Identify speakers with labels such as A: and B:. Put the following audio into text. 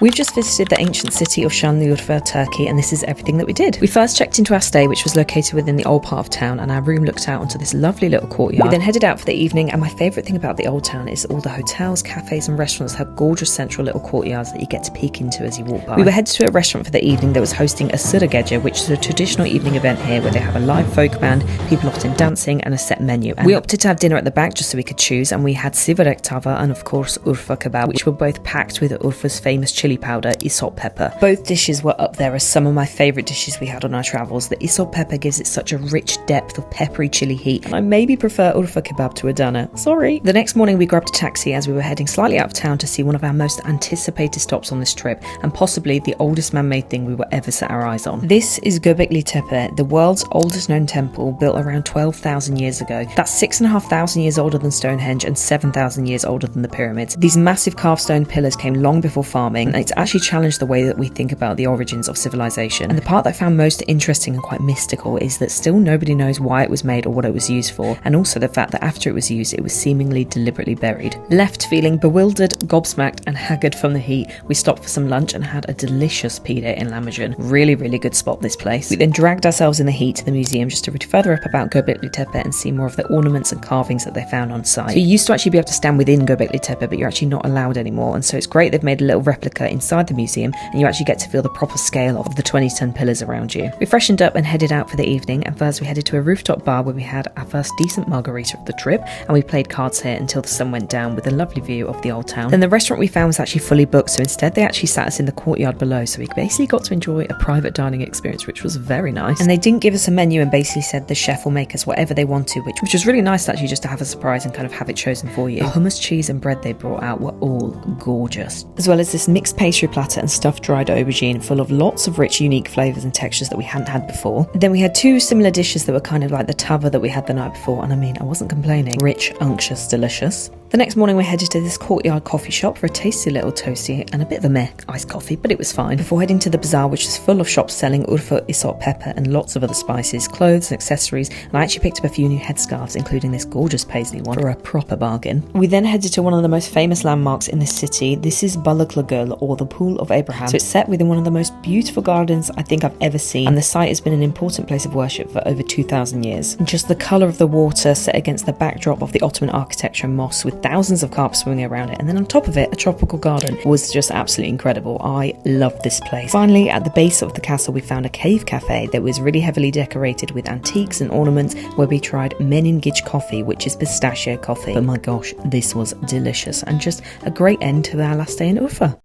A: We've just visited the ancient city of Şanlıurfa, Turkey, and this is everything that we did. We first checked into our stay, which was located within the old part of town, and our room looked out onto this lovely little courtyard. We then headed out for the evening, and my favourite thing about the old town is all the hotels, cafes and restaurants have gorgeous central little courtyards that you get to peek into as you walk by. We were headed to a restaurant for the evening that was hosting a Sira Gece, which is a traditional evening event here where they have a live folk band, people often dancing, and a set menu. And we opted to have dinner at the back just so we could choose, and we had sivrek tava and of course Urfa kebab, which were both packed with Urfa's famous chili powder, isot pepper. Both dishes were up there as some of my favourite dishes we had on our travels. The isot pepper gives it such a rich depth of peppery chili heat, and I maybe prefer Urfa kebab to Adana. Sorry. The next morning we grabbed a taxi as we were heading slightly out of town to see one of our most anticipated stops on this trip, and possibly the oldest man-made thing we will ever set our eyes on. This is Gobekli Tepe, the world's oldest known temple, built around 12,000 years ago. That's 6,500 years older than Stonehenge and 7,000 years older than the pyramids. These massive carved stone pillars came long before farming, and it's actually challenged the way that we think about the origins of civilization. And the part that I found most interesting and quite mystical is that still nobody knows why it was made or what it was used for, and also the fact that after it was used, it was seemingly deliberately buried. Left feeling bewildered, gobsmacked and haggard from the heat, we stopped for some lunch and had a delicious pide in Lahmacun. Really good spot, this place. We then dragged ourselves in the heat to the museum just to read further up about Gobekli Tepe and see more of the ornaments and carvings that they found on site. So you used to actually be able to stand within Gobekli Tepe, but you're actually not allowed anymore, and so it's great they've made a little replica inside the museum and you actually get to feel the proper scale of the 20-ton pillars around you. We freshened up and headed out for the evening, and first we headed to a rooftop bar where we had our first decent margarita of the trip, and we played cards here until the sun went down with a lovely view of the old town. Then the restaurant we found was actually fully booked, so instead they actually sat us in the courtyard below, so we basically got to enjoy a private dining experience, which was very nice. And they didn't give us a menu and basically said the chef will make us whatever they want to, which was really nice actually, just to have a surprise and kind of have it chosen for you. The hummus, cheese and bread they brought out were all gorgeous, as well as this mixed pastry platter and stuffed dried aubergine full of lots of rich unique flavours and textures that we hadn't had before. Then we had two similar dishes that were kind of like the tava that we had the night before, and I mean, I wasn't complaining. Rich, unctuous, delicious. The next morning we headed to this courtyard coffee shop for a tasty little toasty and a bit of a meh iced coffee, but it was fine, before heading to the bazaar, which is full of shops selling Urfa isot pepper and lots of other spices, clothes and accessories, and I actually picked up a few new headscarves, including this gorgeous paisley one, for a proper bargain. We then headed to one of the most famous landmarks in this city. This is Balıklıgöl, or the Pool of Abraham. So it's set within one of the most beautiful gardens I think I've ever seen, and the site has been an important place of worship for over 2,000 years. And just the colour of the water set against the backdrop of the Ottoman architecture and mosques with thousands of carp swimming around it, and then on top of it a tropical garden, was just absolutely incredible. I loved this place. Finally, at the base of the castle we found a cave cafe that was really heavily decorated with antiques and ornaments, where we tried menengiç coffee, which is pistachio coffee. But my gosh, this was delicious and just a great end to our last day in Urfa.